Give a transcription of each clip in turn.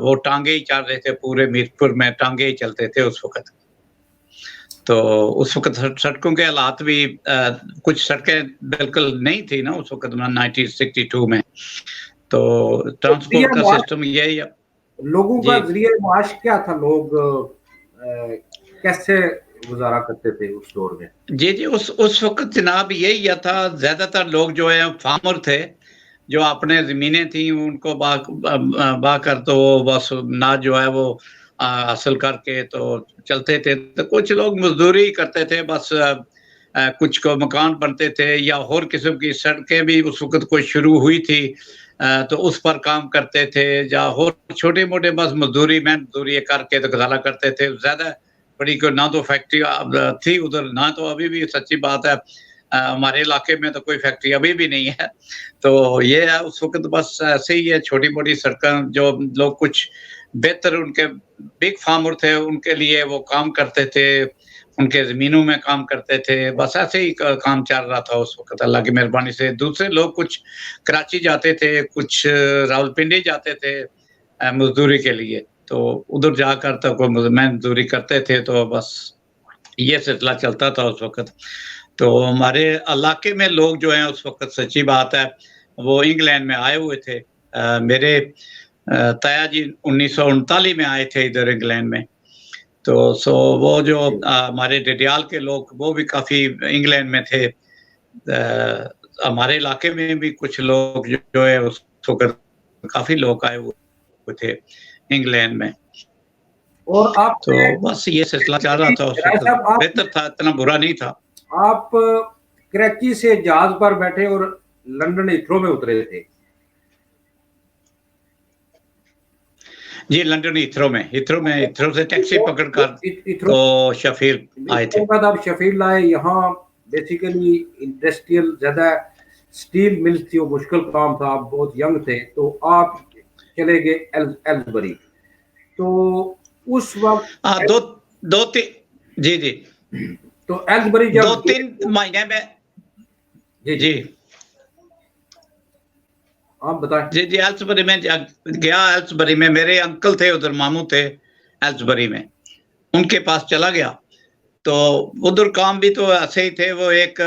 وہ ٹانگے ہی چل رہے تھے پورے میرپور میں, ٹانگے ہی چلتے تھے اس وقت. تو اس وقت سڑکوں کے حالات بھی کچھ سڑکیں بالکل نہیں تھی نا اس وقت 1962 میں. تو ٹرانسپورٹ کا سسٹم یہی ہے. لوگوں کا ذریعہ معاش کیا تھا, لوگ کیسے گزارا کرتے تھے اس دور میں؟ جی اس وقت جناب یہی تھا, زیادہ تر لوگ جو ہے فارمر تھے, جو اپنے زمینیں تھیں ان کو با کر تو بس نہ جو ہے وہ حاصل کر کے تو چلتے تھے. تو کچھ لوگ مزدوری کرتے تھے بس, کچھ کو مکان بنتے تھے یا اور قسم کی سڑکیں بھی اس وقت کوئی شروع ہوئی تھی تو اس پر کام کرتے تھے, یا اور چھوٹے موٹے بس مزدوری کر کے تو گزارا کرتے تھے. زیادہ بڑی کوئی نہ تو فیکٹری تھی ادھر, نہ تو ابھی بھی سچی بات ہے ہمارے علاقے میں تو کوئی فیکٹری ابھی بھی نہیں ہے. تو یہ ہے اس وقت بس ایسے ہی ہے, چھوٹی موٹی سڑکیں جو لوگ کچھ بہتر ان کے بگ فارمر تھے ان کے لیے وہ کام کرتے تھے, ان کے زمینوں میں کام کرتے تھے. بس ایسے ہی کام چل رہا تھا اس وقت اللہ کی مہربانی سے. دوسرے لوگ کچھ کراچی جاتے تھے, کچھ راولپنڈی جاتے تھے مزدوری کے لیے, تو ادھر جا کر تو کوئی مزدوری کرتے تھے. تو بس یہ سلسلہ چلتا تھا اس وقت. تو ہمارے علاقے میں لوگ جو ہیں اس وقت سچی بات ہے وہ انگلینڈ میں آئے ہوئے تھے. میرے تایا جی 1939 میں آئے تھے ادھر انگلینڈ میں. تو وہ جو ہمارے ڈڈیال کے لوگ وہ بھی کافی انگلینڈ میں تھے. ہمارے علاقے میں بھی کچھ لوگ جو ہے اس وقت کافی لوگ آئے ہوئے تھے انگلینڈ میں. اور آپ تو بس یہ سلسلہ چل رہا تھا اس وقت, بہتر تھا, اتنا برا نہیں تھا. آپ کراچی سے جہاز پر بیٹھے اور لندن ہیتھرو میں اترے تھے؟ جی لندن ہیتھرو سے ٹیکسی پکڑ کر تو شفیلڈ آئے تھے. آپ شفیلڈ آئے, یہاں بیسیکلی انڈسٹریل زیادہ سٹیل مل تھی, وہ مشکل کام تھا, آپ بہت ینگ تھے, تو آپ چلے گئے ایلزبری. تو اس وقت جی تو ایلزبری جب 2-3 مہینے میں جی آپ بتائیں. جی ایلزبری میں گیا. ایلزبری میں میرے انکل تھے ادھر, ماموں تھے ایلزبری میں, ان کے پاس چلا گیا. تو ادھر کام بھی تو ایسے ہی تھے, وہ ایک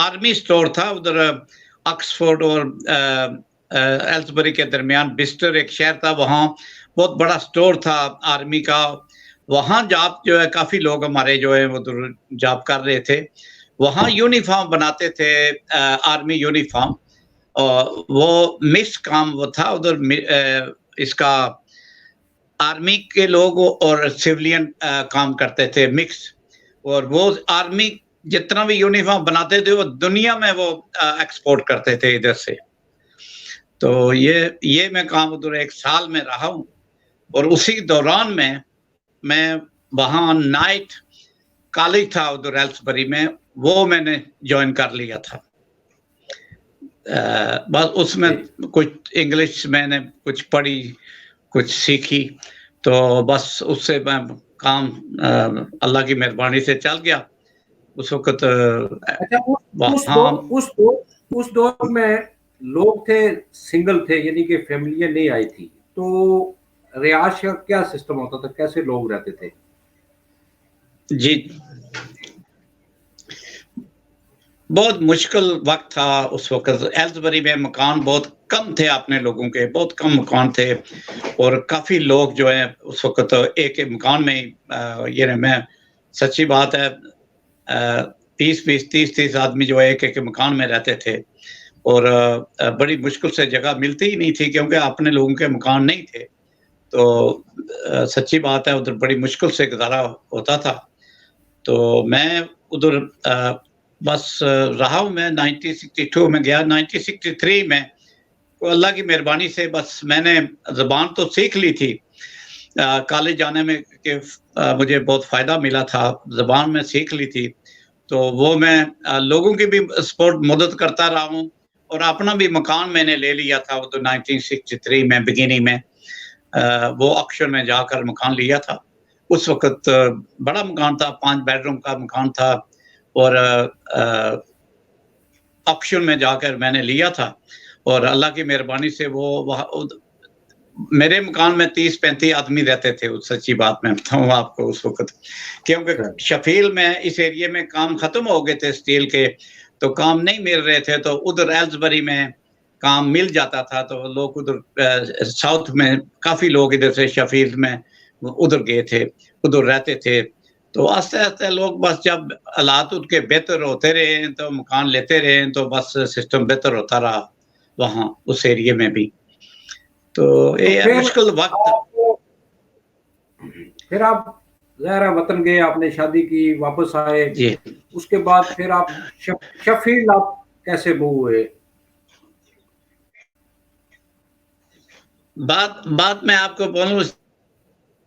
آرمی سٹور تھا ادھر آکسفورڈ اور ایلزبری کے درمیان. بسٹر ایک شہر تھا, وہاں بہت بڑا سٹور تھا آرمی کا. وہاں جاب جو ہے کافی لوگ ہمارے جو ہے ادھر جاب کر رہے تھے. وہاں یونیفارم بناتے تھے, آرمی یونیفارم. وہ مکس کام وہ تھا ادھر, اس کا آرمی کے لوگ اور سیولین کام کرتے تھے مکس. اور وہ آرمی جتنا بھی یونیفارم بناتے تھے وہ دنیا میں وہ ایکسپورٹ کرتے تھے ادھر سے. تو یہ میں کام ادھر 1 سال میں رہا ہوں. اور اسی دوران میں وہاں نائٹ کالج تھا ادھر ایلزبری میں, وہ میں نے جوائن کر لیا تھا. بس اس میں کچھ انگلش میں نے کچھ پڑھی, کچھ سیکھی, تو بس اس سے میں کام اللہ کی مہربانی سے چل گیا. اس وقت اس دور میں لوگ تھے سنگل تھے, یعنی کہ فیملیاں نہیں آئی تھی, تو رہائش کا کیا سسٹم ہوتا تھا, کیسے لوگ رہتے تھے؟ جی بہت مشکل وقت تھا اس وقت. ایلزبری میں مکان بہت کم تھے, اپنے لوگوں کے بہت کم مکان تھے, اور کافی لوگ جو ہیں اس وقت ایک مکان میں یہ میں سچی بات ہے 30 آدمی جو ہے ایک مکان میں رہتے تھے. اور بڑی مشکل سے جگہ ملتی ہی نہیں تھی کیونکہ اپنے لوگوں کے مکان نہیں تھے. تو سچی بات ہے ادھر بڑی مشکل سے گزارا ہوتا تھا. تو میں ادھر بس رہا ہوں. میں 1962 میں گیا. 1963 میں اللہ کی مہربانی سے بس میں نے زبان تو سیکھ لی تھی, کالج جانے میں کہ مجھے بہت فائدہ ملا تھا, زبان میں سیکھ لی تھی. تو وہ میں لوگوں کی بھی سپورٹ مدد کرتا رہا ہوں, اور اپنا بھی مکان میں نے لے لیا تھا وہ تو 1963 میں بگننگ میں. وہ آکشن میں جا کر مکان لیا تھا. اس وقت بڑا مکان تھا, 5 بیڈ روم کا مکان تھا, اور آکشن میں جا کر میں نے لیا تھا. اور اللہ کی مہربانی سے وہ میرے مکان میں 30-35 آدمی رہتے تھے. سچی بات میں بتاؤں آپ کو اس وقت, کیونکہ شفیل میں اس ایریے میں کام ختم ہو گئے تھے اسٹیل کے, تو کام نہیں مل رہے تھے. تو ادھر ایلزبری میں کام مل جاتا تھا, تو لوگ ادھر ساؤتھ میں کافی لوگ ادھر سے شفیل میں ادھر گئے تھے, ادھر رہتے تھے. تو آہستہ آہستہ لوگ بس جب حالات ان کے بہتر ہوتے رہے تو مکان لیتے رہے, تو بس سسٹم بہتر ہوتا رہا وہاں اس ایریے میں بھی. تو یہ مشکل وقت. پھر آپ ظاہر وطن گئے, آپ نے شادی کی, واپس آئے, جی اس کے بعد پھر آپ شفیل آپ کیسے موو ہوئے؟ بات میں آپ کو بولوں,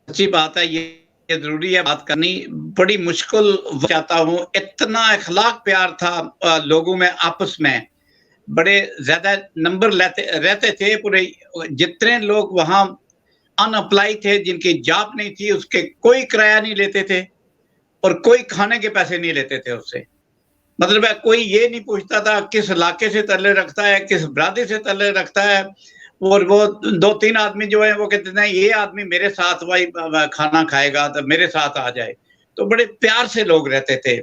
اچھی بات ہے, یہ ضروری ہے بات کرنی. بڑی مشکل چاہتا ہوں, اتنا اخلاق پیار تھا لوگوں میں آپس میں, بڑے زیادہ نمبر رہتے تھے. پورے جتنے لوگ وہاں ان اپلائی تھے, جن کی جاب نہیں تھی, اس کے کوئی کرایہ نہیں لیتے تھے اور کوئی کھانے کے پیسے نہیں لیتے تھے اس سے. مطلب ہے کوئی یہ نہیں پوچھتا تھا کس علاقے سے تعلق رکھتا ہے, کس برادری سے تعلق رکھتا ہے. اور وہ 2-3 آدمی جو ہیں وہ کہتے ہیں یہ آدمی میرے ساتھ بھائی کھانا کھائے گا تو میرے ساتھ آ جائے. تو بڑے پیار سے لوگ رہتے تھے,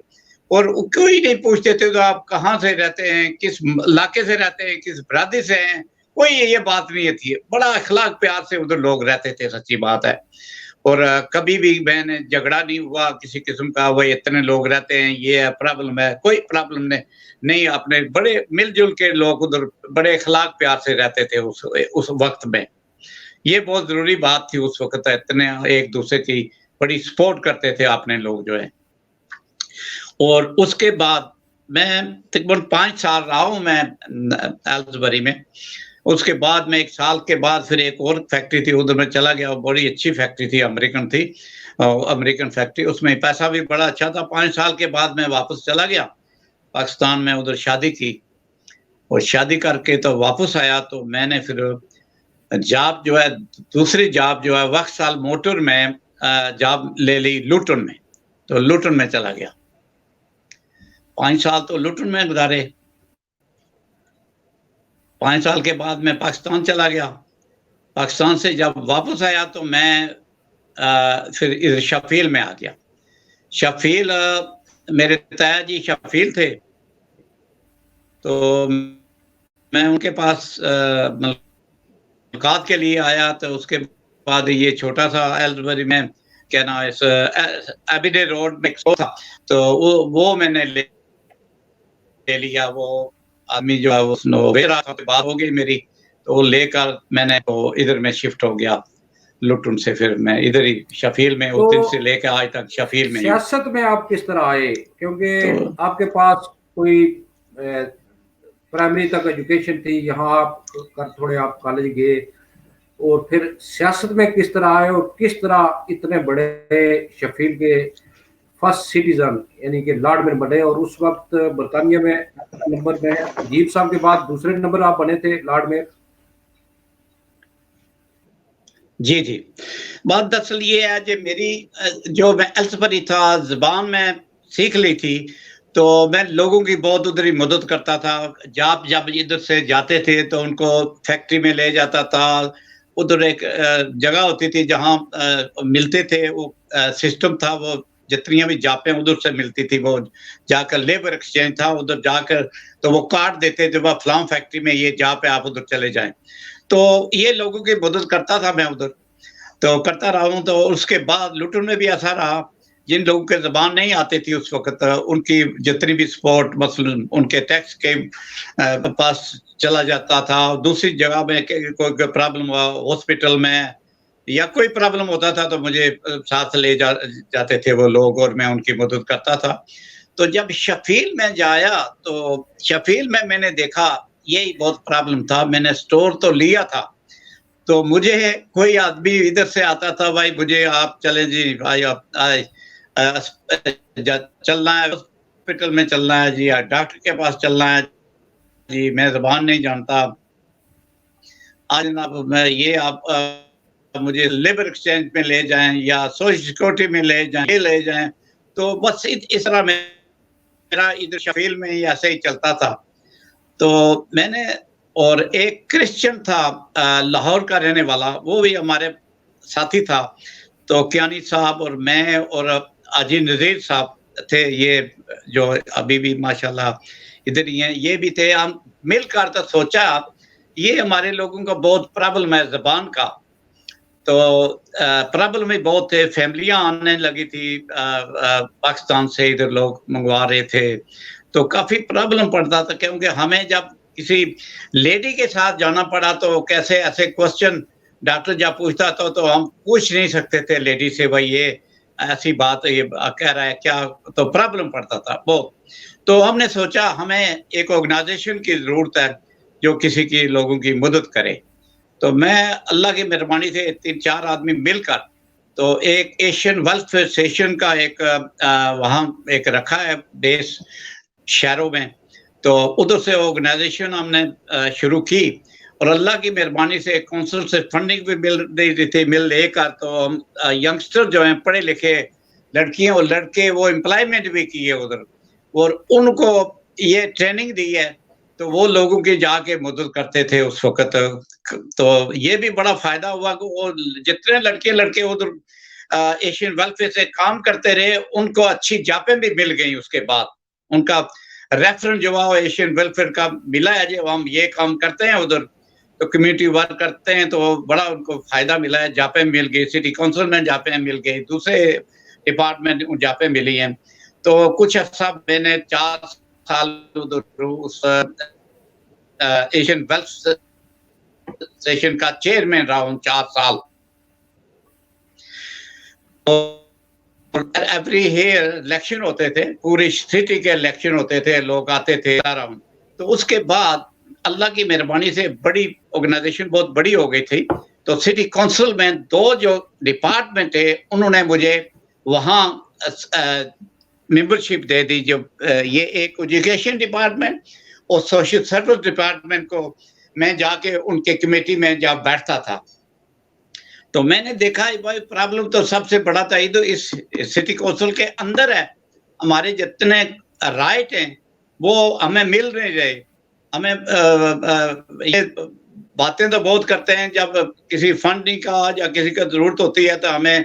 اور کوئی نہیں پوچھتے تھے تو آپ کہاں سے رہتے ہیں, کس علاقے سے رہتے ہیں, کس برادری سے ہیں, کوئی یہ بات نہیں تھی. بڑا اخلاق پیار سے ادھر لوگ رہتے تھے, سچی بات ہے. اور کبھی بھی میں نے جھگڑا نہیں ہوا کسی قسم کا, وہ اتنے لوگ رہتے ہیں یہ پرابلم ہے, کوئی پرابلم نہیں. اپنے بڑے مل جل کے لوگ ادھر بڑے اخلاق پیار سے رہتے تھے اس وقت میں. یہ بہت ضروری بات تھی اس وقت, اتنے ایک دوسرے کی بڑی سپورٹ کرتے تھے اپنے لوگ جو ہے. اور اس کے بعد میں تقریباً 5 سال رہا ہوں میں ایلزبری میں. اس کے بعد میں 1 سال کے بعد پھر ایک اور فیکٹری تھی ادھر میں چلا گیا, بڑی اچھی فیکٹری تھی, امریکن تھی, امریکن فیکٹری. اس میں پیسہ بھی بڑا اچھا تھا. 5 سال کے بعد میں واپس چلا گیا پاکستان میں, ادھر شادی کی, اور شادی کر کے تو واپس آیا. تو میں نے پھر جاب جو ہے دوسری جاب جو ہے وقصال موٹر میں جاب لے لی لوٹن میں. تو لوٹن میں چلا گیا, 5 سال تو لوٹن میں گزارے. 5 سال کے بعد میں پاکستان چلا گیا. پاکستان سے جب واپس آیا تو میں پھر ادھر شفیل میں آ گیا. شفیل میرے تایا جی شفیل تھے, تو میں ان کے پاس ملاقات کے لیے آیا. تو اس کے بعد یہ چھوٹا سا ایلزبری میں کیا نام ہے ایبیڈے روڈ میں تھا, تو وہ میں نے لے لیا. وہ آدمی جو ہے بات ہو گئی میری, تو وہ لے کر میں نے ادھر میں شفٹ ہو گیا لٹن سے. پھر میں ادھر ہی شفیل میں اس دن سے لے کے آج تک شفیل میں. سیاست میں آپ کس طرح آئے, کیونکہ آپ کے پاس کوئی پرائمری تک ایجوکیشن تھی, یہاں آپ تھوڑے آپ کالج گئے, اور پھر سیاست میں کس طرح آئے, اور کس طرح اتنے بڑے شفیل کے فرسٹ سٹیزن یعنی کہ لارڈ میں بنے, اور اس وقت برطانیہ میں نمبر میں نجیب صاحب کے بعد دوسرے نمبر آپ بنے تھے لارڈ میں. جی جی, بات دراصل یہ ہے کہ میری جو میں ایلزبری تھا زبان میں سیکھ لی تھی, تو میں لوگوں کی بہت ادھر ہی مدد کرتا تھا. جب ادھر سے جاتے تھے تو ان کو فیکٹری میں لے جاتا تھا. ادھر ایک جگہ ہوتی تھی جہاں ملتے تھے, وہ سسٹم تھا, وہ جتنی بھی جاپیں ادھر سے ملتی تھی, وہ جا کر لیبر ایکسچینج تھا, ادھر جا کر تو وہ کارڈ دیتے تھے, وہ فلاں فیکٹری میں یہ جا پہ آپ ادھر چلے جائیں. تو یہ لوگوں کی مدد کرتا تھا میں ادھر, تو کرتا رہا ہوں. تو اس کے بعد لوٹن میں بھی ایسا رہا, جن لوگوں کے زبان نہیں آتی تھی اس وقت, ان کی جتنی بھی سپورٹ مثلا ان کے ٹیکس کے پاس چلا جاتا تھا. دوسری جگہ میں کوئی پرابلم ہوا ہاسپٹل میں یا کوئی پرابلم ہوتا تھا, تو مجھے ساتھ لے جاتے تھے وہ لوگ, اور میں ان کی مدد کرتا تھا. تو جب شفیل میں جایا تو شفیل میں نے دیکھا یہی بہت پرابلم تھا. میں نے سٹور تو لیا تھا, تو مجھے کوئی آدمی ادھر سے آتا تھا, بھائی مجھے آپ چلیں جی بھائی, چلنا ہے ہاسپٹل میں چلنا ہے جی, ڈاکٹر کے پاس چلنا ہے جی, میں زبان نہیں جانتا, آج جناب میں یہ آپ مجھے لیبر ایکسچینج میں لے جائیں یا سوشل سیکورٹی میں لے جائیں. تو بس اس طرح میرا ادھر شفیل میں ہی ایسے ہی چلتا تھا. تو میں نے اور ایک کرسچن تھا لاہور کا رہنے والا, وہ بھی ہمارے ساتھی تھا. تو کیانی صاحب اور میں اور اجی نذیر صاحب تھے, یہ جو ابھی بھی ماشاءاللہ ادھر ہی ہیں, یہ بھی تھے. ہم مل کر تو سوچا یہ ہمارے لوگوں کا بہت پرابلم ہے زبان کا, تو پرابلم بھی بہت تھے. فیملیاں آنے لگی تھی پاکستان سے, ادھر لوگ منگوا رہے تھے, تو کافی پرابلم پڑتا تھا. کیونکہ ہمیں جب کسی لیڈی کے ساتھ جانا پڑا تو کیسے ایسے کوسچن ڈاکٹر جب پوچھتا تھا تو ہم پوچھ نہیں سکتے تھے لیڈی سے, بھائی یہ ایسی بات یہ کہہ رہا ہے کیا, تو پرابلم پڑتا تھا بہت. تو ہم نے سوچا ہمیں ایک آرگنائزیشن کی ضرورت ہے جو کسی کی لوگوں کی مدد کرے. تو میں اللہ کی مہربانی سے 3-4 آدمی مل کر تو ایک ایشین ویلفیئر اسٹیشن کا ایک وہاں ایک رکھا ہے بیس شہروں میں, تو ادھر سے آرگنائزیشن ہم نے شروع کی. اور اللہ کی مہربانی سے کونسل سے فنڈنگ بھی مل رہی تھی, مل لے کر تو ہم ینگسٹر جو ہیں پڑھے لکھے لڑکیاں اور لڑکے وہ امپلائمنٹ بھی کیے ادھر, اور ان کو یہ ٹریننگ دی ہے, تو وہ لوگوں کی جا کے مدد کرتے تھے اس وقت. تو یہ بھی بڑا فائدہ ہوا کہ وہ جتنے لڑکے ادھر ایشین ویلفیئر سے کام کرتے رہے, ان کو اچھی جابیں بھی مل گئیں. اس کے بعد ان کا ریفرنس جو ہے ایشین ویلفیئر کا ملا ہے, جو ہم یہ کام کرتے ہیں ادھر تو کمیونٹی ورک کرتے ہیں, تو بڑا ان کو فائدہ ملا ہے. جابیں مل گئی, سٹی کونسل میں جابیں مل گئی, دوسرے ڈپارٹمنٹ جابیں ملی ہیں. تو کچھ عرصہ میں نے 4 سال ادھر اس ایشین ویلفیئر اسٹیشن کا چیئرمین رہا ہوں 4 سال. ایوری ایئر الیکشن ہوتے تھے, پوری سٹی کے الیکشن ہوتے تھے, لوگ آتے تھے. تو اس کے بعد اللہ کی مہربانی سے بڑی آرگنائزیشن بہت بڑی ہو گئی تھی, تو سٹی کونسل میں 2 جو ڈپارٹمنٹ تھے انہوں نے مجھے وہاں ممبرشپ دے دی. جو یہ ایک ایجوکیشن ڈپارٹمنٹ اور سوشل سروس ڈپارٹمنٹ کو میں جا کے ان کے کمیٹی میں جا بیٹھتا تھا. تو میں نے دیکھا بھائی پرابلم تو سب سے بڑا تھا یہ تو اس سٹی کونسل کے اندر ہے, ہمارے جتنے رائٹ ہیں وہ ہمیں مل نہیں رہے. ہمیں یہ باتیں تو بہت کرتے ہیں, جب کسی فنڈنگ کا یا کسی کا ضرورت ہوتی ہے تو ہمیں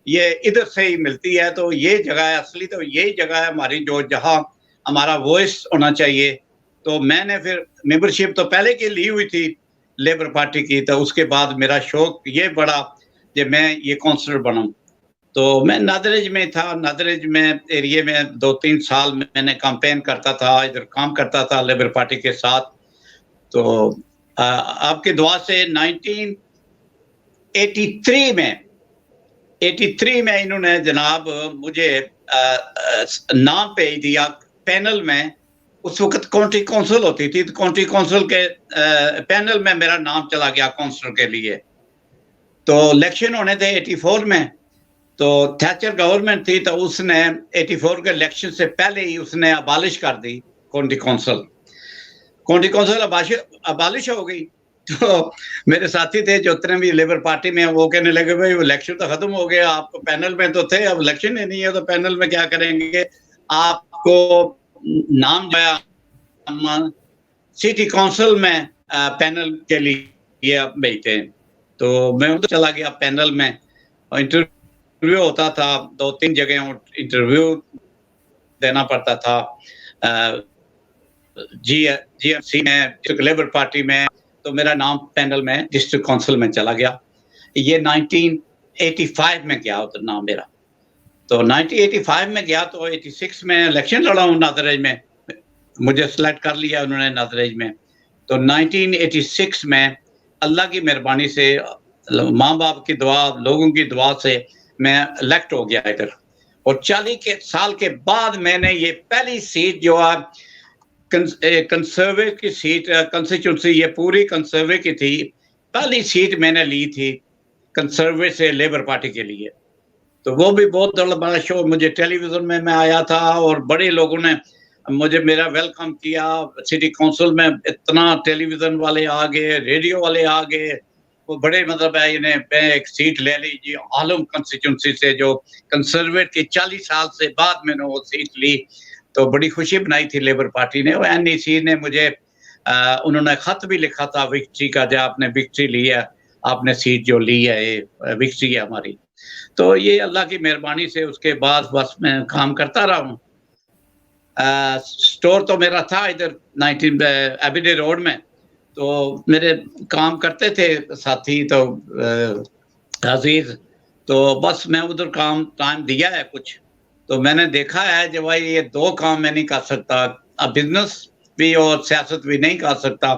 یہ ادھر سے ہی ملتی ہے. تو یہ جگہ ہے اصلی, تو یہی جگہ ہے ہماری جو جہاں ہمارا وائس ہونا چاہیے. تو میں نے پھر ممبرشپ تو پہلے کی لی ہوئی تھی لیبر پارٹی کی, تو اس کے بعد میرا شوق یہ بڑا کہ میں یہ کونسلر بنوں. تو میں نادرج میں تھا, نادرج میں ایریے میں 2-3 سال میں نے کمپین کرتا تھا, ادھر کام کرتا تھا لیبر پارٹی کے ساتھ. تو آپ کی دعا سے 1983 میں انہوں نے جناب مجھے نام بھیج دیا پینل میں. اس وقت کونٹی کونسل ہوتی تھی, تو کونٹی کونسل کے پینل میں میرا نام چلا گیا کونسلر کے لیے. تو الیکشن ہونے تھے 84 میں, تو تھیچر گورنمنٹ تھی, تو اس نے 84 کے الیکشن سے پہلے ہی اس نے ابالش کر دی county council. County council abolish ہو گئی. تو میرے ساتھی تھے جو اتنے بھی لیبر پارٹی میں, وہ کہنے لگے بھائی الیکشن تو ختم ہو گیا, آپ پینل میں تو تھے, اب الیکشن ہی نہیں ہے تو پینل میں کیا کریں گے, آپ کو نام جو ہے سٹی کونسل میں پینل کے لیے بیٹھے. تو میں ادھر چلا گیا پینل میں, انٹرویو ہوتا تھا 2-3 جگہ انٹرویو دینا پڑتا تھا, جی ایم سی میں, لیبر پارٹی میں. تو میرا نام پینل میں ڈسٹرکٹ کونسل میں چلا گیا. یہ 1985 میں گیا ادھر نام میرا. تو 1985 میں گیا تو 86 میں الیکشن لڑا ہوں نادرج میں, مجھے سلیکٹ کر لیا انہوں نے نادرج میں. تو 1986 میں اللہ کی مہربانی سے, ماں باپ کی دعا, لوگوں کی دعا سے میں الیکٹ ہو گیا ادھر. اور 40 سال کے بعد میں نے یہ پہلی سیٹ جو ہے کنسروے کی سیٹ, کنسٹیچوئنسی یہ پوری کنسروے کی تھی, پہلی سیٹ میں نے لی تھی کنسروے سے لیبر پارٹی کے لیے. تو وہ بھی بہت بڑا شو, مجھے ٹیلی ویژن میں آیا تھا اور بڑے لوگوں نے مجھے میرا ویلکم کیا. سٹی کونسل میں اتنا ٹیلی ویژن والے آ گئے, ریڈیو والے آ گئے, وہ بڑے مطلب ہے انہیں ایک سیٹ لے لی جی عالم کنسٹیچوئنسی سے, جو کنسرویٹ کی 40 سال سے بعد میں نے وہ سیٹ لی. تو بڑی خوشی بنائی تھی لیبر پارٹی نے, اور این ای سی نے مجھے انہوں نے خط بھی لکھا تھا وکٹری کا، جب آپ نے وکٹری لی ہے، آپ نے سیٹ جو لی ہے یہ وکٹری ہے ہماری. تو یہ اللہ کی مہربانی سے اس کے بعد بس میں کام کرتا رہا ہوں. سٹور تو میرا تھا ادھر 19 ایبیڈے روڈ میں، تو میرے کام کرتے تھے ساتھی تو عزیز، تو بس میں ادھر کام ٹائم دیا ہے کچھ، تو میں نے دیکھا ہے جو بھائی یہ دو کام میں نہیں کر سکتا، اب بزنس بھی اور سیاست بھی نہیں کر سکتا.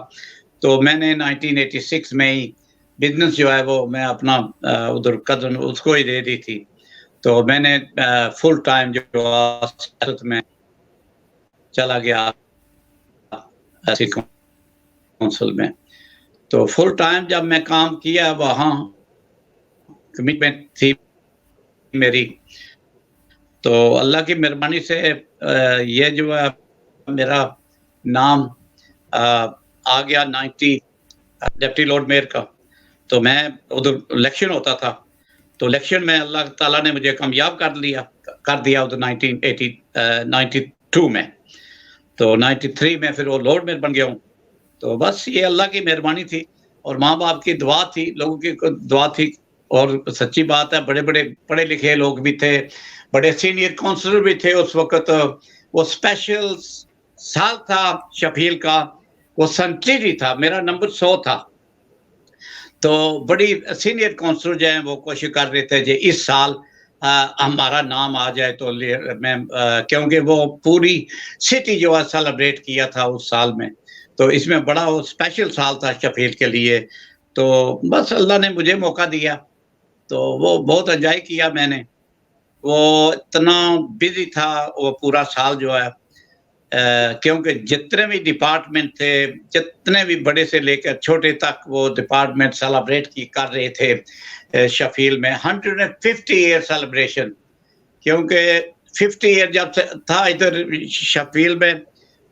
تو میں نے 1986 میں ہی بزنس جو ہے وہ میں اپنا ادھر کزن اس کو ہی دے دی تھی. تو میں نے فل ٹائم جو سیاست میں چلا گیا کونسل میں. تو فل ٹائم جب میں کام کیا وہاں کمٹمنٹ تھی میری، تو اللہ کی مہربانی سے یہ جو ہے میرا نام آ گیا 90 ڈپٹی لارڈ میئر کا. تو میں ادھر الیکشن ہوتا تھا، تو الیکشن میں اللہ تعالیٰ نے مجھے کامیاب کر دیا ادھر 1992 میں. تو 93 میں پھر وہ لارڈ میئر بن گیا ہوں. تو بس یہ اللہ کی مہربانی تھی اور ماں باپ کی دعا تھی، لوگوں کی دعا تھی. اور سچی بات ہے بڑے بڑے پڑھے لکھے لوگ بھی تھے، بڑے سینئر کونسلر بھی تھے اس وقت. وہ اسپیشل سال تھا شفیل کا، وہ سنچری تھا، میرا نمبر 100 تھا. تو بڑی سینئر کونسلر جو ہیں وہ کوشش کر رہے تھے کہ اس سال ہمارا نام آ جائے. تو میں کیونکہ وہ پوری سٹی جو ہے سیلیبریٹ کیا تھا اس سال میں، تو اس میں بڑا وہ اسپیشل سال تھا شفیل کے لیے. تو بس اللہ نے مجھے موقع دیا، تو وہ بہت انجوائے کیا میں نے. وہ اتنا بزی تھا وہ پورا سال جو ہے، کیونکہ جتنے بھی ڈپارٹمنٹ تھے، جتنے بھی بڑے سے لے کر چھوٹے تک وہ ڈپارٹمنٹ سیلیبریٹ کر رہے تھے شفیل میں 150 ایئر سیلیبریشن. کیونکہ 50 ایئر جب تھا ادھر شفیل میں،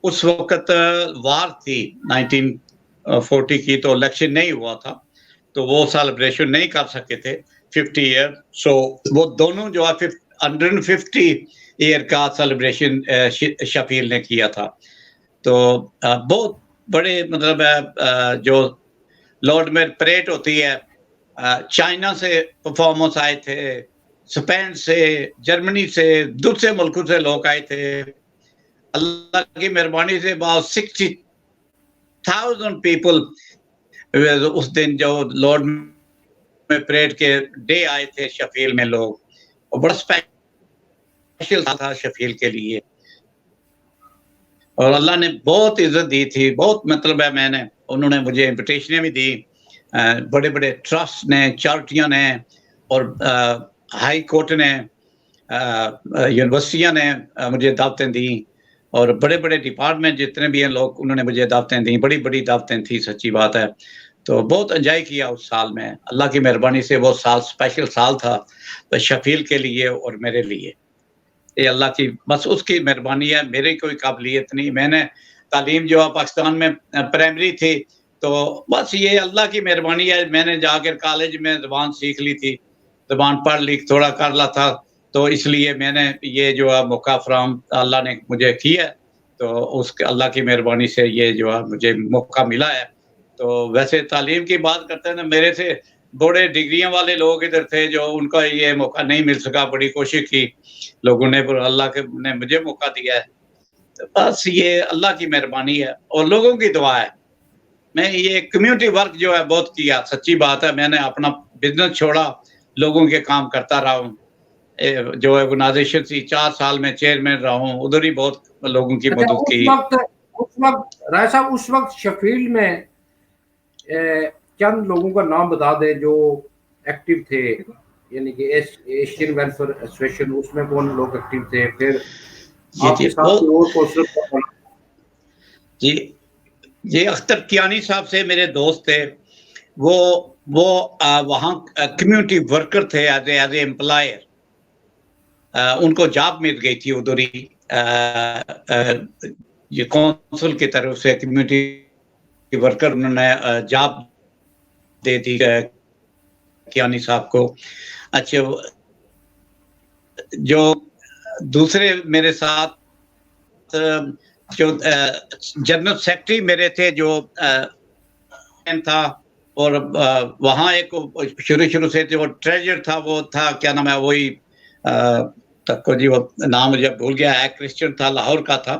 اس وقت وار تھی 1940 کی، تو الیکشن نہیں ہوا تھا، تو وہ سیلیبریشن نہیں کر سکے تھے 50 ایئر. سو وہ دونوں جو ہے 150 ایئر کا سیلیبریشن شفیل نے کیا تھا. تو بہت بڑے مطلب جو لارڈ میئر پریڈ ہوتی ہے، چائنا سے پرفارمنس آئے تھے، اسپین سے، جرمنی سے، دوسرے ملکوں سے لوگ آئے تھے. اللہ کی مہربانی سے about 60,000 پیپل اس دن جو لارڈ میں پریڈ کے ڈے آئے تھے شفیل میں لوگ. اور بڑا اسپیشل تھا شفیل کے لیے، اور اللہ نے بہت عزت دی تھی، بہت مطلب ہے میں نے، انہوں نے مجھے انویٹیشنیں بھی دی، بڑے بڑے ٹرسٹ نے، چارٹیاں نے، اور ہائی کورٹ نے، یونیورسٹیاں نے مجھے دعوتیں دیں، اور بڑے بڑے ڈپارٹمنٹ جتنے بھی ہیں لوگ انہوں نے مجھے دعوتیں دیں، بڑی بڑی دعوتیں تھیں سچی بات ہے. تو بہت انجوائے کیا اس سال میں، اللہ کی مہربانی سے وہ سال اسپیشل سال تھا شفیل کے لیے اور میرے لیے. یہ اللہ کی بس اس کی مہربانی ہے، میری کوئی قابلیت نہیں. میں نے تعلیم جو پاکستان میں پرائمری تھی، تو بس یہ اللہ کی مہربانی ہے. میں نے جا کر کالج میں زبان سیکھ لی تھی، زبان پڑھ لکھ تھوڑا کر لا تھا، تو اس لیے میں نے یہ جو ہے موقع فراہم اللہ نے مجھے کیا، تو اس اللہ کی مہربانی سے یہ جو ہے مجھے موقع ملا ہے. تو ویسے تعلیم کی بات کرتے ہیں نا، میرے سے بڑے ڈگریاں والے لوگ ادھر تھے جو ان کا یہ موقع نہیں مل سکا، بڑی کوشش کی لوگوں نے، پر اللہ کے نے مجھے موقع دیا ہے. بس یہ اللہ کی مہربانی ہے اور لوگوں کی دعا ہے. میں یہ کمیونٹی ورک جو ہے بہت کیا، سچی بات ہے. میں نے اپنا بزنس چھوڑا، لوگوں کے کام کرتا رہا ہوں. جو آرگنائزیشن تھی 4 سال میں چیئرمین رہا ہوں، ادھر ہی بہت لوگوں کی مدد کی. اس وقت رائے صاحب، اس وقت شفیل میں چند لوگوں کا نام بتا دیں جو ایکٹیو تھے، یعنی کہ ایشین ویلفیئر ایسوسیشن، اس میں کون لوگ ایکٹیو تھے؟ پھر آپ کے ساتھ اور کونسلر؟ جی اختر کیانی صاحب سے میرے دوست تھے، وہ وہاں کمیونٹی ورکر تھے ایز اے امپلائر. ان کو جاب مل گئی تھی ادھر ہی یہ کونسل کی طرف سے، کمیونٹی ورکر انہوں نے جاب دے دی کیانی صاحب کو. اچھا، جو دوسرے میرے ساتھ جو جنرل سیکرٹری میرے تھے جو تھا، اور وہاں ایک شروع سے جو ٹریجر تھا وہ تھا، کیا نام ہے، وہی تک کو جی وہ نام مجھے بھول گیا ہے، کرسچن تھا، لاہور کا تھا،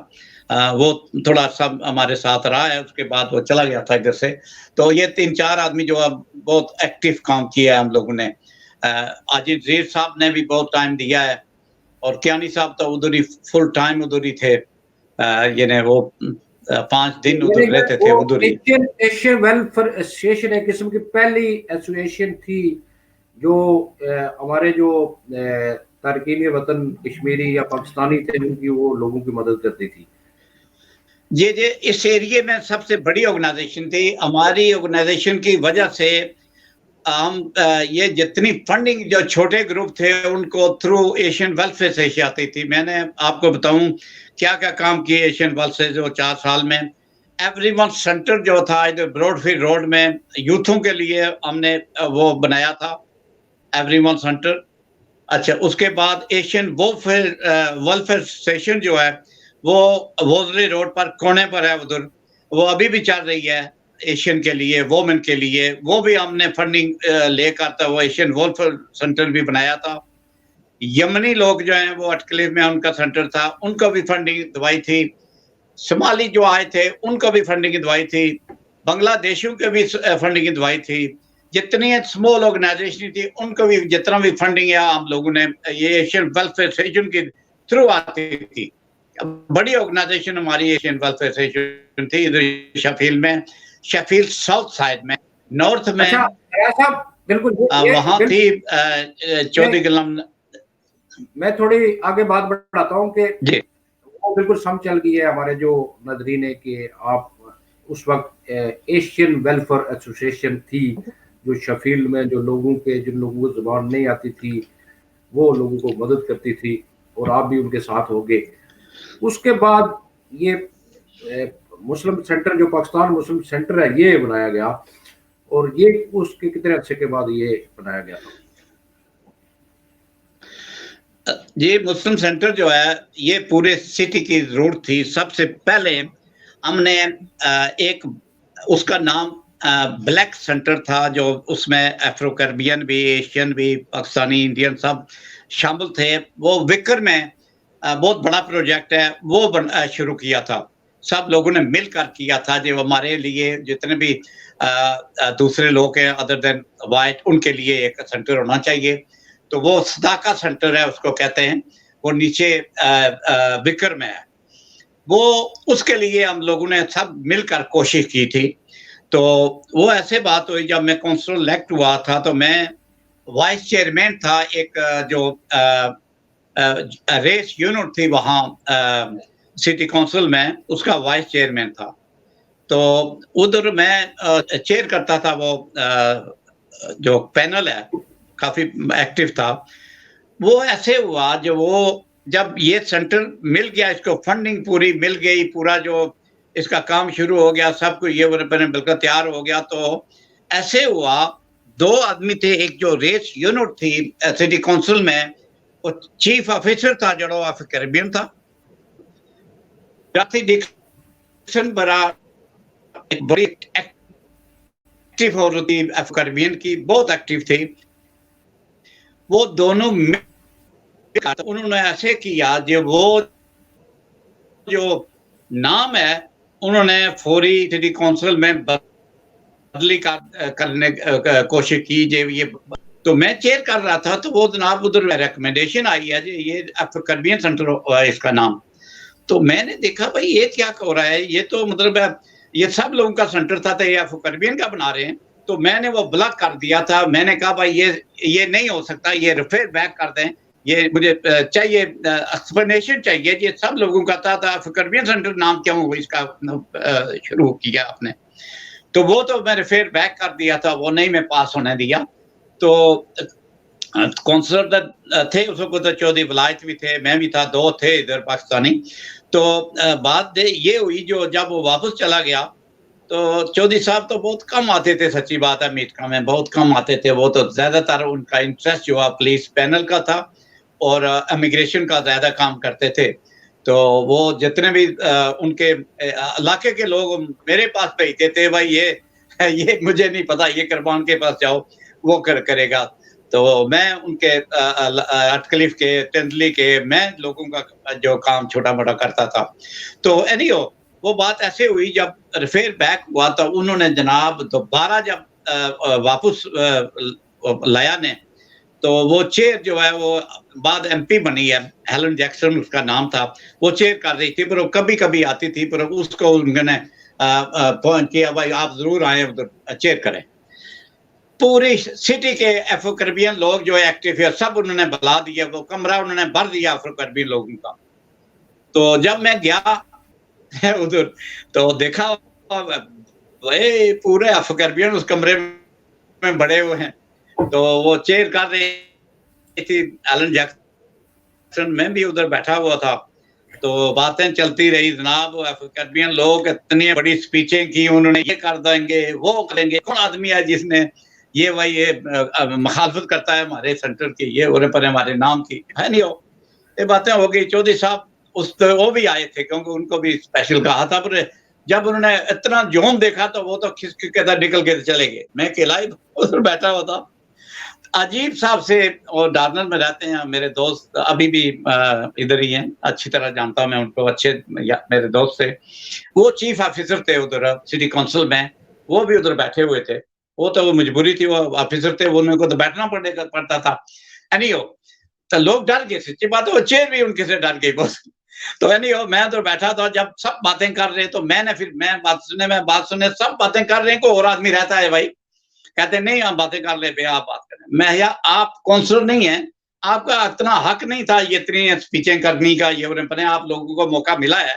وہ تھوڑا سا ہمارے ساتھ رہا ہے، اس کے بعد وہ چلا گیا تھا ادھر سے. تو یہ 3-4 آدمی جو بہت ایکٹیو کام کیا ہے ہم لوگوں نے. عاجز زیر صاحب نے بھی بہت ٹائم دیا ہے، اور کیانی صاحب تو ادھر ہی فل ٹائم ادھر ہی تھے، یعنی وہ 5 دن ادھر رہتے تھے ادھر ہی. ایشین ویلفیئر ایسوسیشن ایک قسم کی پہلی ایسوسیشن تھی جو ہمارے جو تارکین وطن کشمیری یا پاکستانی تھے ان کی، وہ لوگوں کی مدد کرتی تھی. جی اس ایریے میں سب سے بڑی آرگنائزیشن تھی. ہماری آرگنائزیشن کی وجہ سے ہم یہ جتنی فنڈنگ جو چھوٹے گروپ تھے ان کو تھرو ایشین ویلفیئر سے آتی تھی. میں نے آپ کو بتاؤں کیا کیا کام کیے ایشین ویلفیئر جو 4 سال میں. ایوری ون سینٹر جو تھا ادھر براڈ فیلڈ روڈ میں یوتھوں کے لیے ہم نے وہ بنایا تھا، ایوری ون سینٹر. اچھا، اس کے بعد ایشین ویلفیئر اسٹیشن جو ہے وہ ووزلی روڈ پر کونے پر ہے ادھر، وہ ابھی بھی چل رہی ہے ایشین کے لیے، وومن کے لیے. وہ بھی ہم نے فنڈنگ لے کر تھا، وہ ایشین ویلفیئر سینٹر بھی بنایا تھا. یمنی لوگ جو ہیں وہ اٹکلیف میں ان کا سینٹر تھا، ان کو بھی فنڈنگ دوائی تھی. شمالی جو آئے تھے ان کو بھی فنڈنگ دوائی تھی. بنگلہ دیشوں کے بھی فنڈنگ دوائی تھی. جتنی اسمال آرگنائزیشن تھی ان کو بھی جتنا بھی فنڈنگ ہے ہم لوگوں نے یہ ایشین ویلفیئر اسٹیشن کے تھرو آتی تھی. بڑی آرگنائزیشن ہماری ایشین ویلفیئر اسٹیشن تھی ادھر شیفیلڈ میں، شیفیلڈ ساؤتھ سائڈ میں، نارتھ میں. بالکل وہاں تھی چودھری گلم. میں تھوڑی آگے بات بڑھاتا ہوں کہ وہ بالکل سمجھ چل گئی ہے ہمارے جو ناظرین ہے کہ آپ اس وقت ایشین ویلفیئر ایسوسیشن تھی جو شیفیلڈ میں جو لوگوں کے جن لوگوں کو زبان نہیں آتی تھی وہ لوگوں کو مدد کرتی تھی، اور آپ بھی ان کے ساتھ ہوگے. اس کے بعد یہ مسلم سینٹر جو پاکستان مسلم سینٹر ہے یہ بنایا گیا، اور یہ اس کے کتنے عرصے کے بعد یہ بنایا گیا تھا؟ جی مسلم سینٹر جو ہے یہ پورے سٹی کی ضرورت تھی. سب سے پہلے ہم نے ایک اس کا نام بلیک سینٹر تھا، جو اس میں افرو کربین بھی، ایشین بھی، پاکستانی، انڈین سب شامل تھے. وہ وکر میں بہت بڑا پروجیکٹ ہے، وہ شروع کیا تھا، سب لوگوں نے مل کر کیا تھا. جو ہمارے لیے جتنے بھی دوسرے لوگ ہیں ادر دین وائٹ، ان کے لیے ایک سینٹر ہونا چاہیے. تو وہ صداقہ سینٹر ہے اس کو کہتے ہیں، وہ نیچے وکر میں ہے. وہ اس کے لیے ہم لوگوں نے سب مل کر کوشش کی تھی. تو وہ ایسے بات ہوئی جب میں کونسلر الیکٹ ہوا تھا تو میں وائس چیئرمین تھا. ایک جو ریس یونٹ تھی وہاں سٹی کونسل میں، اس کا وائس چیئرمین تھا. تو ادھر میں چیئر کرتا تھا. وہ جو پینل ہے کافی ایکٹیو تھا. وہ ایسے ہوا جب یہ سینٹر مل گیا، اس کو فنڈنگ پوری مل گئی، پورا جو اس کا کام شروع ہو گیا، سب کو یہ بالکل تیار ہو گیا. تو ایسے ہوا 2 آدمی تھے، ایک جو ریس یونٹ تھی سٹی کونسل میں، وہ چیف آفیسر تھا جڑو آف کیریبین تھا. جاتی ڈکسن برا بڑی ایکٹیو ہو رہی تھی، آف کیریبین کی بہت ایکٹیو تھی. وہ دونوں انہوں نے ایسے کیا وہ جو نام ہے انہوں نے فوری سٹی کونسل میں بدلی کرنے کوشش کی. یہ تو میں چیئر کر رہا تھا، تو وہ جناب ادھر ریکمنڈیشن آئی ہے جی یہ کیریبین سینٹر اس کا نام. تو میں نے دیکھا بھائی یہ کیا ہو رہا ہے، یہ تو مطلب یہ سب لوگوں کا سینٹر تھا، تو یہ کیریبین کا بنا رہے ہیں. تو میں نے وہ بلاک کر دیا تھا. میں نے کہا بھائی یہ نہیں ہو سکتا، یہ ریفر بیک کر دیں، یہ مجھے چاہیے ایکسپلینیشن چاہیے. یہ سب لوگوں کا تھا کیریبین سینٹر نام کیوں اس کا شروع کیا آپ نے. تو وہ تو میں ریفر بیک کر دیا تھا، وہ نہیں میں پاس ہونے دیا. تو کونسلر تھے اس کو تو چودھری ولایت بھی تھے، میں بھی تھا، 2 تھے ادھر پاکستانی. تو بات یہ ہوئی جب وہ واپس چلا گیا تو چودھری صاحب تو بہت کم آتے تھے، سچی بات ہے، میٹکا میں بہت کم آتے تھے. وہ تو زیادہ تر ان کا انٹرسٹ جو پولیس پینل کا تھا اور امیگریشن کا زیادہ کام کرتے تھے. تو وہ جتنے بھی ان کے علاقے کے لوگ میرے پاس بھیجتے تھے بھائی یہ مجھے نہیں پتا، یہ کربان کے پاس جاؤ وہ کرے گا. تو میں ان کے اٹکلیف کے تندلی کے میں لوگوں کا جو کام چھوٹا موٹا کرتا تھا. تو اینی ہو وہ بات ایسے ہوئی جب ریفیر بیک ہوا تو انہوں نے جناب دوبارہ جب واپس لایا نے تو وہ چیئر جو ہے وہ بعد ایم پی بنی ہے، ہیلن جیکسن اس کا نام تھا، وہ چیئر کر رہی تھی پر وہ کبھی کبھی آتی تھی پر اس کو انہوں نے پوائنٹ کیا بھائی آپ ضرور آئیں ادھر چیئر کریں. پوری سٹی کے افرو کربین لوگ جو ایکٹیو ہے سب انہوں نے بلا دیا، وہ کمرہ انہوں نے بھر دیا افرو کربین لوگوں کا. تو جب میں گیا ادھر تو دیکھا پورے افرو کربین اس کمرے میں بڑے ہوئے ہیں. تو وہ چیئر کر رہی تھی ایلن جیکسن، میں بھی ادھر بیٹھا ہوا تھا. تو باتیں چلتی رہی جناب. کربین لوگ اتنی بڑی سپیچیں کی، انہوں نے یہ کر دیں گے وہ کریں گے، کون آدمی ہے جس نے یہ بھائی یہ مخالفت کرتا ہے ہمارے سینٹر کی، یہ اور پر ہمارے نام کی ہے نہیں. ہو یہ باتیں ہو گئی. چودھری صاحب وہ بھی آئے تھے کیونکہ ان کو بھی اسپیشل کہا تھا، پر جب انہوں نے اتنا جوم دیکھا تو وہ تو کھسک کے نکل کے چلے گئے. میں اکیلا ہی ادھر بیٹھا ہوا تھا. عجیب صاحب سے اور ڈارنر میں رہتے ہیں میرے دوست، ابھی بھی ادھر ہی ہیں، اچھی طرح جانتا ہوں میں ان کو، اچھے میرے دوست تھے. وہ چیف آفیسر تھے ادھر سٹی کونسل میں، وہ بھی ادھر بیٹھے ہوئے تھے. وہ تو وہ مجبوری تھی، وہ آفیسر تھے، ان کو تو بیٹھنا پڑتا تھا. اینی ہو تو لوگ ڈر گئے، سچی بات ہے، وہ چیئر بھی ان کے سے ڈر گئی بہت. تو اینی ہو میں ادھر بیٹھا تھا، جب سب باتیں کر رہے تو میں نے پھر بات سنے سب باتیں کر رہے ہیں، کوئی اور آدمی رہتا ہے بھائی، کہتے نہیں ہم باتیں کر لے پہ آپ بات کریں. میں یا آپ کونسلر نہیں ہیں، آپ کا اتنا حق نہیں تھا یہ اتنی اسپیچیں کرنے کا، یہ آپ لوگوں کو موقع ملا ہے،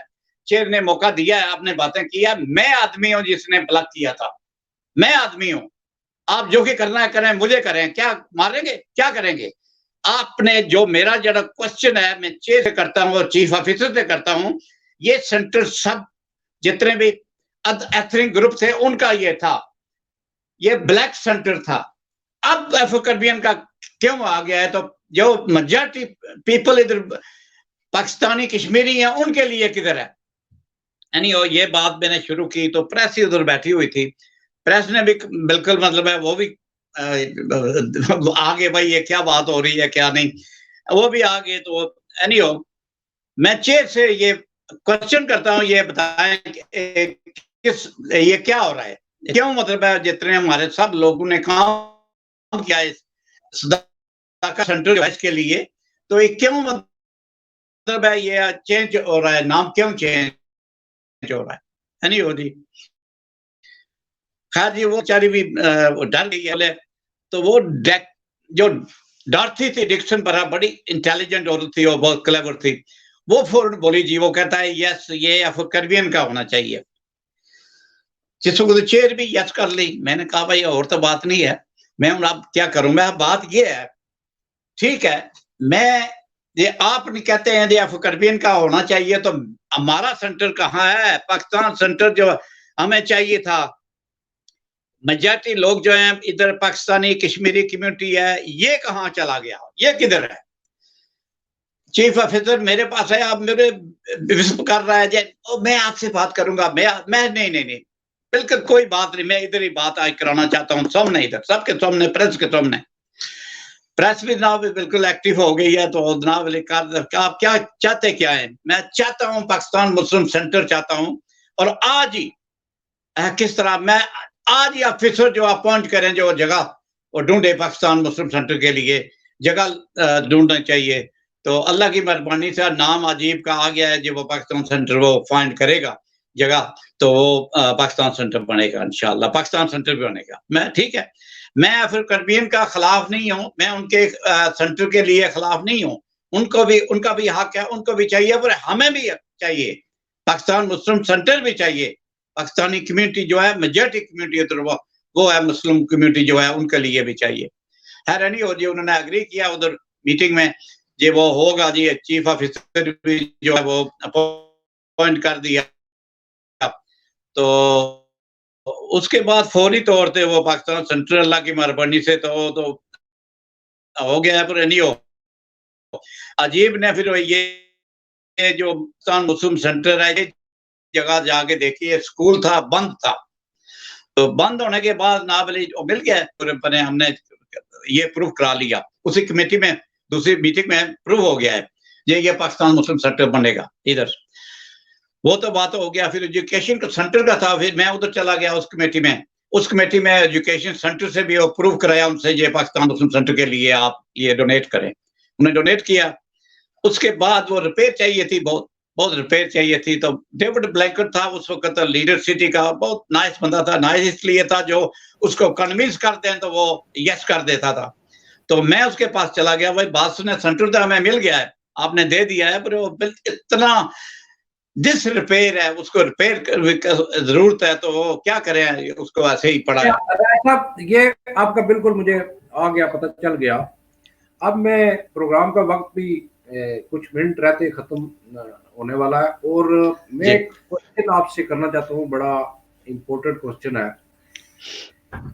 چیئر نے موقع دیا ہے، آپ نے باتیں کیا. میں آدمی ہوں جس نے بلاک کیا تھا، میں آدمی ہوں، آپ جو کہ کرنا ہے کریں، مجھے کریں، کیا ماریں گے، کیا کریں گے آپ نے. جو میرا جڑا کوشچن ہے میں چیئر سے کرتا ہوں اور چیف آفیسر سے کرتا ہوں، یہ سینٹر سب جتنے بھی ایتھنک گروپ تھے ان کا یہ تھا، یہ بلیک سینٹر تھا. اب افرو کربین کا کیوں آ گیا ہے؟ تو جو میجارٹی پیپل ادھر پاکستانی کشمیری ہیں ان کے لیے کدھر ہے؟ یعنی یہ بات میں نے شروع کی تو پریس ہی ادھر بیٹھی ہوئی تھی، پریس نے بھی بالکل مطلب ہے وہ بھی آگے بھائی یہ کیا بات ہو رہی ہے کیا نہیں، وہ بھی آگے. تو اینی ہو میں چیئر سے یہ کوشچن کرتا ہوں، یہ بتائیں یہ کیا ہو رہا ہے، کیوں مطلب ہے جتنے ہمارے سب لوگوں نے کام کیا ہے صداقت سینٹر کے لیے، تو یہ کیوں مطلب ہے یہ چینج ہو رہا ہے، نام کیوں چینج ہو رہا ہے نہیں ہو جی. خیر جی وہ چاری بھی ڈر گئی ہے. تو وہ جو ڈارتھی تھی ڈکسن پر بڑی انٹیلیجنٹ عورت تھی اور بہت کلیور تھی، وہ فوراً بولی جی، وہ کہتا ہے یس یہ افرو کربین کا ہونا چاہیے. جس کو چیئر بھی یس کر لی. میں نے کہا بھائی اور تو بات نہیں ہے، میں اب کیا کروں، میں بات یہ ہے ٹھیک ہے میں یہ آپ نہیں کہتے ہیں یہ افرو کربین کا ہونا چاہیے، تو ہمارا سینٹر کہاں ہے؟ پاکستان سینٹر جو ہمیں چاہیے تھا، میجارٹی لوگ جو ہیں ادھر پاکستانی کشمیری کمیونٹی ہے، یہ کہاں چلا گیا، یہ کدھر ہے؟ چیف آفیسر میرے پاس ہے، آپ میرے وسپ کر رہا ہے میں آپ سے بات کروں گا، میں نہیں بالکل کوئی بات نہیں، میں ادھر ہی بات آج کرانا چاہتا ہوں سامنے، ادھر سب کے سامنے، پریس کے سامنے. پریس بھی جناب بالکل ایکٹیو ہو گئی ہے. تو جناب آپ کیا چاہتے کیا ہیں؟ میں چاہتا ہوں پاکستان مسلم سینٹر چاہتا ہوں، اور آج ہی کس طرح میں آج ہی آفیسر جو اپوائنٹ کریں جو جگہ اور ڈھونڈے پاکستان مسلم سینٹر کے لیے جگہ ڈھونڈنا چاہیے. تو اللہ کی مہربانی سے نام عجیب کا آ گیا ہے جو وہ پاکستان سینٹر وہ فائنڈ کرے گا جگہ، تو وہ پاکستان سینٹر بنے گا انشاءاللہ، پاکستان سینٹر بھی بنے گا. میں ٹھیک ہے، میں افرو کربین کا خلاف نہیں ہوں، میں ان کے سینٹر کے لیے خلاف نہیں ہوں، ان کا بھی حق ہے، ان کو بھی چاہیے، پر ہمیں بھی چاہیے، پاکستان مسلم سینٹر بھی چاہیے. پاکستانی کمیونٹی جو ہے میجارٹی کمیونٹی ادھر وہ ہے مسلم کمیونٹی جو ہے ان کے لیے بھی چاہیے. حیرانی ہو جی انہوں نے اگری کیا ادھر میٹنگ میں جی وہ ہوگا جی، چیف آفیسر بھی جو ہے وہ اپوائنٹ کر دیا. تو اس کے بعد فوری طور پہ وہ پاکستان سینٹر اللہ کی مہربانی سے تو ہو گیا. پر نہیں ہو عجیب نے پھر یہ جو پاکستان مسلم سینٹر ہے یہ جگہ جا کے دیکھیے اسکول تھا بند تھا تو بند ہونے کے بعد نابلی مل گیا ہم نے یہ پروف کرا لیا اسی کمیٹی میں دوسری میٹنگ میں پروف ہو گیا ہے یہ پاکستان مسلم سینٹر بنے گا ادھر وہ تو بات ہو گیا پھر ایجوکیشن کا سینٹر کا تھا پھر میں ادھر چلا گیا اس کمیٹی میں ایجوکیشن سینٹر سے بھی پروف کرایا ان سے یہ پاکستان مسلم سینٹر کے لیے آپ یہ ڈونیٹ کریں انہیں ڈونیٹ کیا اس کے بعد وہ ریپیئر چاہیے تھی بہت ریپیئر چاہیے تھی تو ڈیوڈ بلینکٹ تھا اس وقت لیڈر سٹی کا بہت نائس بندہ تھا نائس اس لیے تھا جو اس کو کنوینس کرتے ہیں تو وہ یس کر دیتا تھا تو میں اس کے پاس چلا گیا بھائی بات سنیں سینٹر تو ہمیں مل گیا ہے آپ نے دے دیا ہے پر وہ اتنا ڈس ریپیئر ہے اس کو ریپیئر ضرورت ہے تو وہ کیا کریں اس کو ایسے ہی پڑا ہے یہ آپ کا بالکل مجھے آ گیا پتہ چل گیا اب میں پروگرام کا وقت بھی کچھ منٹ رہتے ختم ہونے والا ہے اور میں ایک کوشچن آپ سے کرنا چاہتا ہوں بڑا امپورٹنٹ کوشچن ہے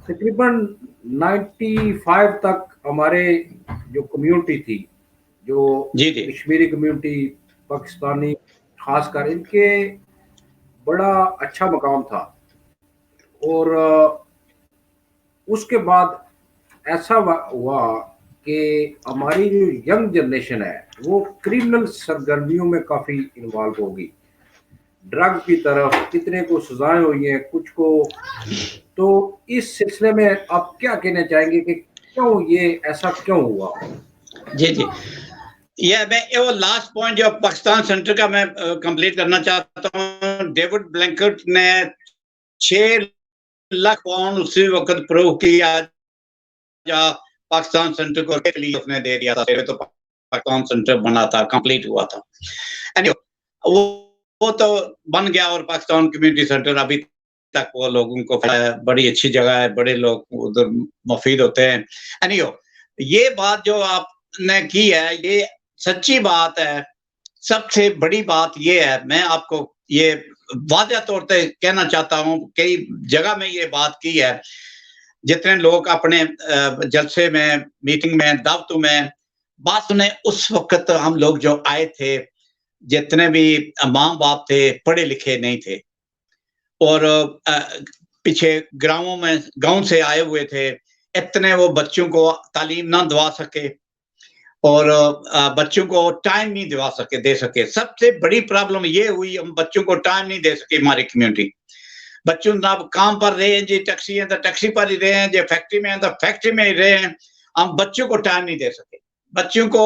تقریباً 95 تک ہمارے جو کمیونٹی تھی جو کشمیری کمیونٹی پاکستانی خاص کر ان کے بڑا اچھا مقام تھا اور اس کے بعد ایسا ہوا کہ ہماری جو ینگ جنریشن ہے وہ کرمنل سرگرمیوں میں کافی انوالو ہوگی ڈرگ کی طرف کتنے کو سزائیں ہوئی ہیں کچھ کو تو اس سلسلے میں آپ کیا کہنا چاہیں گے کہ کیوں یہ ایسا کیوں ہوا جی یہ میں وہ لاسٹ پوائنٹ جو پاکستان سینٹر کا میں کمپلیٹ کرنا چاہتا ہوں ڈیوڈ بلینکٹ نے 6 لاکھ پاؤنڈ اسی وقت پروو کیا پاکستان سینٹر کو اس نے دے دیا تھا تو پاکستان سینٹر بنا تھا کمپلیٹ ہوا تھا وہ تو بن گیا اور پاکستان کمیونٹی سینٹر ابھی تک وہ لوگوں کو بڑی اچھی جگہ ہے بڑے لوگ ادھر مفید ہوتے ہیں یہ بات جو آپ نے کی ہے یہ سچی بات ہے سب سے بڑی بات یہ ہے میں آپ کو یہ واضح طور پہ کہنا چاہتا ہوں کئی جگہ میں یہ بات کی ہے جتنے لوگ اپنے جلسے میں میٹنگ میں دعوتوں میں بات سنیں اس وقت ہم لوگ جو آئے تھے جتنے بھی ماں باپ تھے پڑھے لکھے نہیں تھے اور پیچھے گاؤں سے آئے ہوئے تھے اتنے وہ بچوں کو تعلیم نہ دوا سکے اور بچوں کو ٹائم نہیں دے سکے سب سے بڑی پرابلم یہ ہوئی ہم بچوں کو ٹائم نہیں دے سکے ہماری کمیونٹی بچوں نہ کام پر رہے ہیں جی ٹیکسی ہیں تو ٹیکسی پر ہی رہے ہیں جی فیکٹری میں ہیں تو فیکٹری میں ہی رہے ہیں ہم بچوں کو ٹائم نہیں دے سکے بچوں کو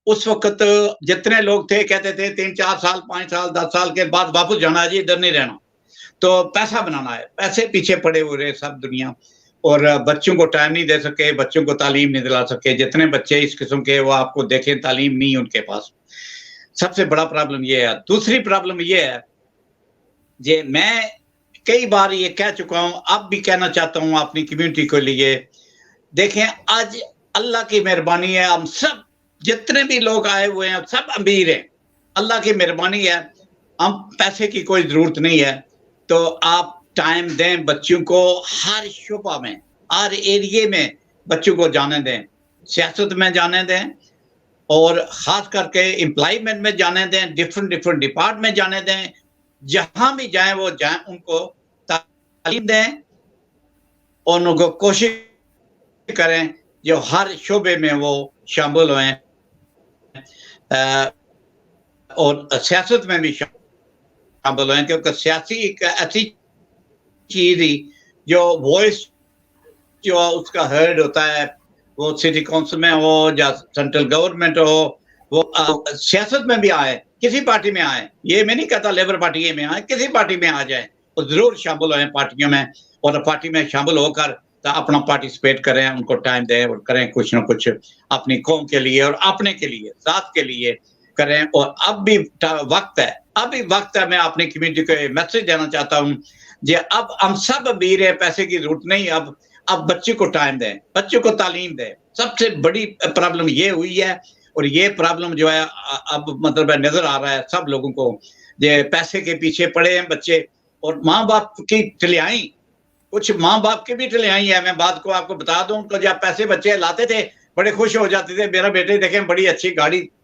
اس وقت جتنے لوگ تھے کہتے تھے 3-4 سال 5 سال 10 سال کے بعد واپس جانا ہے جی ادھر نہیں رہنا تو پیسہ بنانا ہے پیسے پیچھے پڑے ہوئے رہے سب دنیا اور بچوں کو ٹائم نہیں دے سکے بچوں کو تعلیم نہیں دلا سکے جتنے بچے اس قسم کے وہ آپ کو دیکھیں تعلیم نہیں ان کے پاس سب سے بڑا پرابلم یہ ہے دوسری پرابلم یہ ہے جی میں کئی بار یہ کہہ چکا ہوں اب بھی کہنا چاہتا ہوں اپنی کمیونٹی کے لیے دیکھیں آج اللہ کی مہربانی ہے ہم سب جتنے بھی لوگ آئے ہوئے ہیں سب امیر ہیں اللہ کی مہربانی ہے ہم پیسے کی کوئی ضرورت نہیں ہے تو آپ ٹائم دیں بچوں کو ہر شعبہ میں ہر ایریے میں بچوں کو جانے دیں سیاست میں جانے دیں اور خاص کر کے امپلائمنٹ میں جانے دیں ڈفرنٹ ڈپارٹمنٹ میں جانے دیں جہاں بھی جائیں وہ جائیں ان کو تعلیم دیں اور ان کو کوشش کریں جو ہر شعبے میں وہ شامل ہوئیں اور سیاست میں بھی شامل ہوئیں کیونکہ سیاسی ایک ایسی چیز ہی جو وائس جو اس کا ہرڈ ہوتا ہے وہ سٹی کونسل میں ہو یا سینٹرل گورنمنٹ ہو وہ سیاست میں بھی آئے کسی پارٹی میں آئے یہ میں نہیں کہتا لیبر پارٹی میں آئے کسی پارٹی میں آ جائیں اور ضرور شامل ہوئیں پارٹیوں میں اور پارٹی میں شامل ہو کر اپنا پارٹیسپیٹ کریں ان کو ٹائم دیں اور کریں کچھ نہ کچھ اپنی قوم کے لیے اور اپنے کے لیے ذات کے لیے کریں اور اب بھی وقت ہے میں اپنی کمیونٹی کو میسج دینا چاہتا ہوں جی اب ہم سب امیر ہیں پیسے کی ضرورت نہیں اب بچوں کو ٹائم دیں بچوں کو تعلیم دیں سب سے بڑی پرابلم یہ ہوئی ہے اور یہ پرابلم جو ہے اب مطلب نظر آ رہا ہے سب لوگوں کو یہ پیسے کے پیچھے پڑے ہیں بچے اور ماں باپ کی ٹھلیائی کچھ ماں باپ کی بھی ٹھلیائی ہے میں بات کو آپ کو بتا دوں تو جب پیسے بچے لاتے تھے بڑے خوش ہو جاتے تھے میرا بیٹے دیکھیں بڑی اچھی گاڑی